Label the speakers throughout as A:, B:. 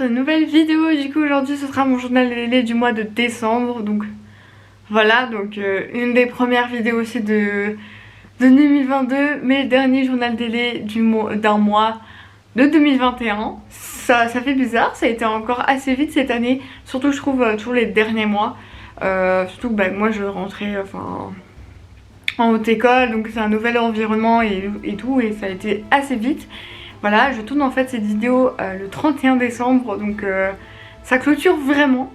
A: sur une nouvelle vidéo. Du coup aujourd'hui ce sera mon journal de Lélé du mois de décembre. Donc voilà, donc une des premières vidéos aussi de 2022. Mais le dernier journal de Lélé d'un mois de 2021. Ça fait bizarre, ça a été encore assez vite cette année. Surtout je trouve tous les derniers mois. Surtout que moi je rentrais en haute école, donc c'est un nouvel environnement et tout, et ça a été assez vite. Voilà, je tourne en fait cette vidéo le 31 décembre, donc ça clôture vraiment.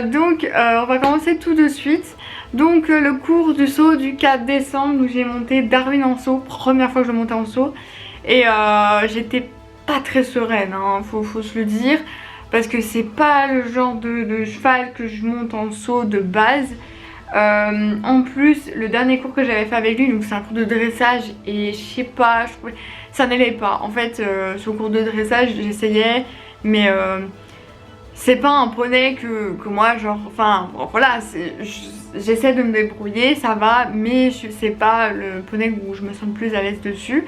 A: Donc on va commencer tout de suite. Donc le cours du saut du 4 décembre où j'ai monté Darwin en saut, première fois que je montais en saut. Et j'étais pas très sereine, hein, faut se le dire. Parce que c'est pas le genre de cheval que je monte en saut de base. En plus, le dernier cours que j'avais fait avec lui, donc c'est un cours de dressage et je sais pas, ça n'allait pas. En fait, ce cours de dressage, j'essayais, mais c'est pas un poney que moi, genre, enfin, bon, voilà, j'essaie de me débrouiller, ça va, mais c'est pas le poney où je me sens le plus à l'aise dessus.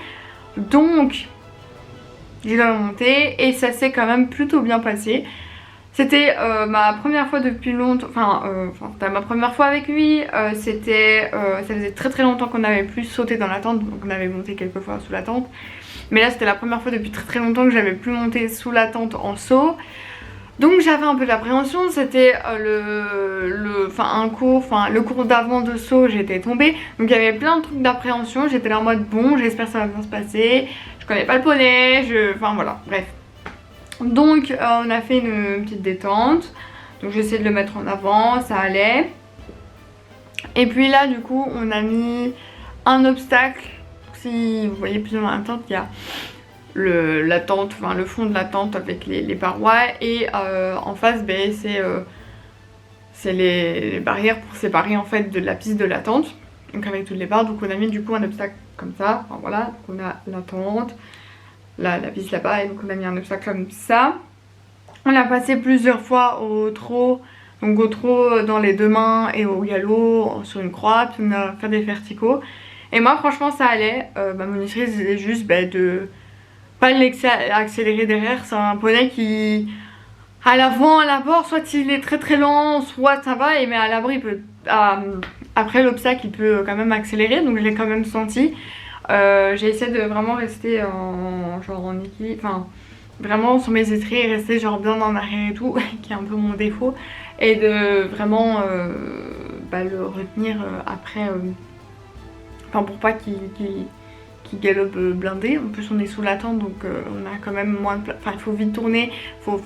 A: Donc, j'ai quand même monté et ça s'est quand même plutôt bien passé. C'était ma première fois depuis longtemps, c'était ma première fois avec lui, ça faisait très longtemps qu'on n'avait plus sauté dans la tente, donc on avait monté quelques fois sous la tente. Mais là c'était la première fois depuis très longtemps que j'avais plus monté sous la tente en saut. Donc j'avais un peu d'appréhension, c'était le cours d'avant de saut, j'étais tombée. Donc il y avait plein de trucs d'appréhension, j'étais là en mode bon, j'espère que ça va bien se passer, je connais pas le poney, enfin voilà, bref. Donc on a fait une petite détente, donc j'ai essayé de le mettre en avant, ça allait. Et puis là du coup on a mis un obstacle, si vous voyez plus ou moins la tente, il y a la tente, le fond de la tente avec les parois et en face c'est les barrières pour séparer en fait de la piste de la tente, donc avec toutes les barres. Donc on a mis du coup un obstacle comme ça, enfin voilà, donc on a la tente, la piste là-bas, et donc on a mis un obstacle comme ça. On l'a passé plusieurs fois au trot, donc au trot dans les deux mains et au galop sur une croix, puis on a fait des verticaux. Et moi franchement ça allait, ma monitrice disait juste de pas l'accélérer derrière, c'est un poney qui à l'avant, à l'abord, soit il est très lent, soit ça va, mais à l'abri après l'obstacle il peut quand même accélérer, donc je l'ai quand même senti. J'ai essayé de vraiment rester en équilibre, enfin vraiment sur mes étriers et rester genre bien en arrière et tout, qui est un peu mon défaut, et de vraiment le retenir après, pour pas qu'il galope blindé. En plus on est sous la tente, donc on a quand même moins de place, il faut vite tourner, faut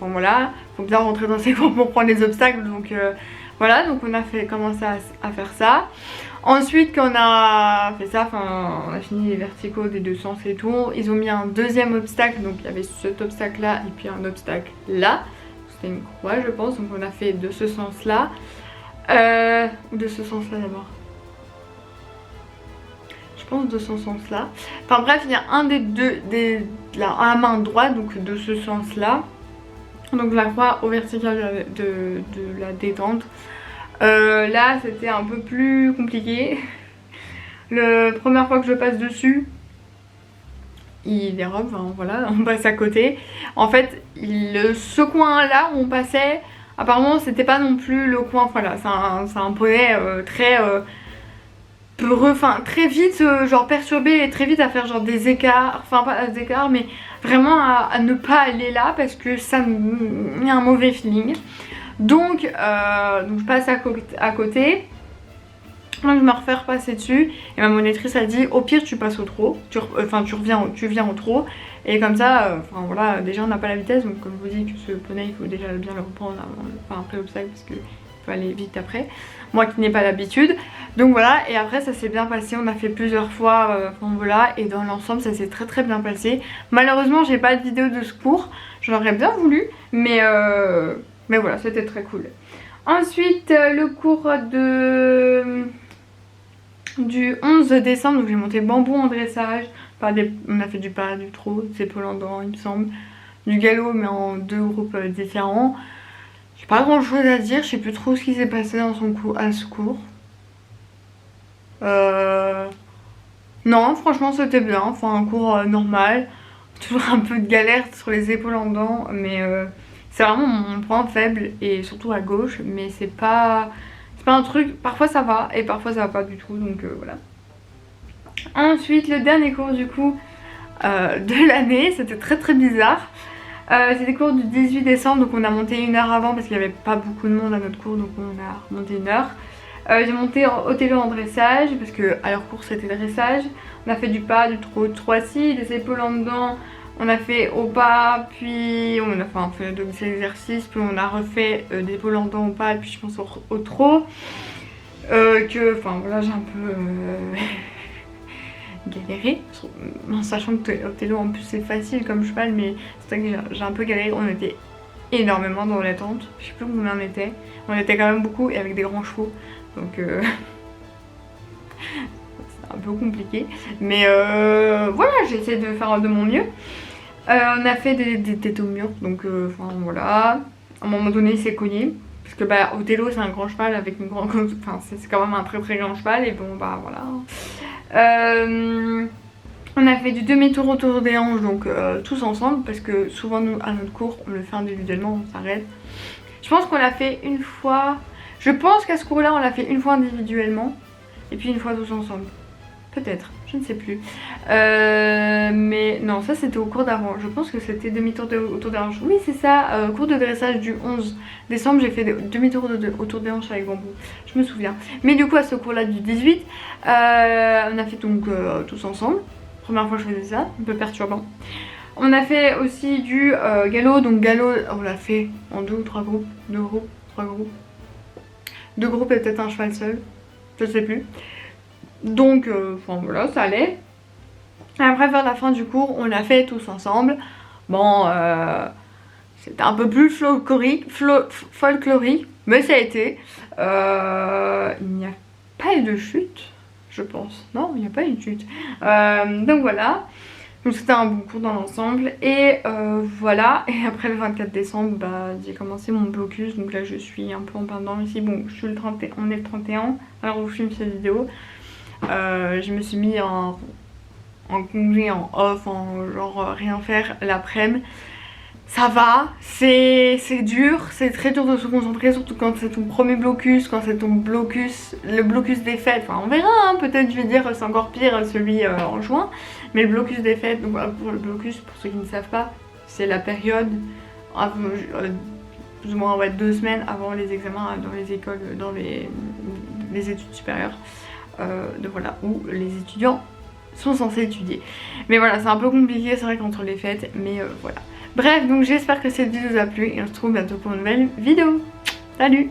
A: bien rentrer dans ses cours pour prendre les obstacles, donc voilà, donc on a commencé à faire ça. Ensuite quand on a fait ça, on a fini les verticaux des deux sens et tout, ils ont mis un deuxième obstacle, donc il y avait cet obstacle là et puis un obstacle là, c'était une croix je pense, donc on a fait de ce sens là, de ce sens là d'abord, je pense de ce sens là, enfin bref il y a un des deux, à la main droite, donc de ce sens là, donc la croix au vertical de la détente. Là c'était un peu plus compliqué. La première fois que je passe dessus, il dérobe, voilà, on passe à côté. En fait ce coin là où on passait, apparemment c'était pas non plus le coin, voilà, c'est un poney très peureux, très vite genre perturbé et très vite à faire genre des écarts, pas des écarts mais vraiment à ne pas aller là parce que ça il y a un mauvais feeling. Donc je passe à côté. Là je me refais repasser dessus et ma monitrice a dit au pire tu passes au trot, tu viens au trot, et comme ça voilà, déjà on n'a pas la vitesse, donc comme je vous dis que ce poney il faut déjà bien le reprendre après l'obstacle parce qu'il faut aller vite après, moi qui n'ai pas l'habitude. Donc voilà, et après ça s'est bien passé, on a fait plusieurs fois, voilà, et dans l'ensemble ça s'est très bien passé. Malheureusement j'ai pas de vidéo de ce cours, j'en aurais bien voulu, mais voilà, c'était très cool. Ensuite le cours du 11 décembre, donc j'ai monté bambou en dressage, on a fait du pas, du trot, c'est Polandran il me semble, du galop mais en deux groupes différents. J'ai pas grand chose à dire, je sais plus trop ce qui s'est passé à ce cours. Non franchement c'était bien, un cours normal, toujours un peu de galère sur les épaules en dents, mais c'est vraiment mon point faible, et surtout à gauche, mais c'est pas un truc, parfois ça va et parfois ça va pas du tout, donc voilà. Ensuite, le dernier cours du coup de l'année, c'était très bizarre. C'était cours du 18 décembre, donc on a monté 1 heure avant parce qu'il n'y avait pas beaucoup de monde à notre cours, donc on a remonté 1 heure. J'ai monté au télo en dressage parce que à leur cours c'était le dressage. On a fait du pas, du trot, 3-6, des épaules en dedans. On a fait au pas, puis on a fait des exercices, puis on a refait des épaules en dedans au pas, puis je pense au trot. Enfin voilà, j'ai un peu galéré, en sachant que au télo en plus c'est facile comme cheval, mais c'est vrai que j'ai un peu galéré. On était énormément dans l'attente, je sais plus combien on était. On était quand même beaucoup et avec des grands chevaux, donc c'est un peu compliqué, mais voilà, j'ai essayé de faire de mon mieux. On a fait des têtes au mur, donc enfin voilà. À un moment donné il s'est cogné, parce que bah Othello c'est un grand cheval avec une grande, enfin c'est quand même un très grand cheval, et bon bah voilà. On a fait du demi-tour autour des hanches, donc tous ensemble, parce que souvent nous à notre cours on le fait individuellement, on s'arrête. Je pense qu'on l'a fait une fois, je pense qu'à ce cours là on l'a fait une fois individuellement et puis une fois tous ensemble, peut-être, je ne sais plus. Mais non, ça c'était au cours d'avant, je pense que c'était demi-tour autour des hanches. Oui c'est ça, cours de dressage du 11 décembre, j'ai fait demi-tour autour des hanches avec bambou, je me souviens. Mais du coup à ce cours là du 18, on a fait donc tous ensemble. Première fois que je faisais ça, un peu perturbant. On a fait aussi du galop, donc galop on l'a fait en 2 ou 3 groupes, 2 groupes, 3 groupes. 2 groupes et peut-être un cheval seul, je sais plus. Donc enfin voilà, ça allait. Après vers la fin du cours, on l'a fait tous ensemble. Bon, c'était un peu plus folklorique, mais ça a été. Il n'y a pas eu de chute, je pense. Non, il n'y a pas eu de chute. Donc voilà. Donc c'était un bon cours dans l'ensemble. Et voilà. Et après le 24 décembre, bah, j'ai commencé mon blocus. Donc là je suis un peu en plein dedans ici. Bon, je suis on est le 31. Alors où je filme cette vidéo. Je me suis mis en congé, en off, en genre rien faire l'après-midi. Ça va, c'est dur, c'est très dur de se concentrer, surtout quand c'est ton premier blocus, quand c'est ton blocus, le blocus des fêtes. Enfin on verra, hein, peut-être je vais dire c'est encore pire celui en juin. Mais le blocus des fêtes, donc pour le blocus, pour ceux qui ne savent pas, c'est la période plus ou moins 2 semaines avant les examens dans les écoles, dans les études supérieures. Donc voilà, où les étudiants sont censés étudier. Mais voilà, c'est un peu compliqué, c'est vrai qu'entre les fêtes, mais voilà. Bref, donc j'espère que cette vidéo vous a plu et on se retrouve bientôt pour une nouvelle vidéo. Salut!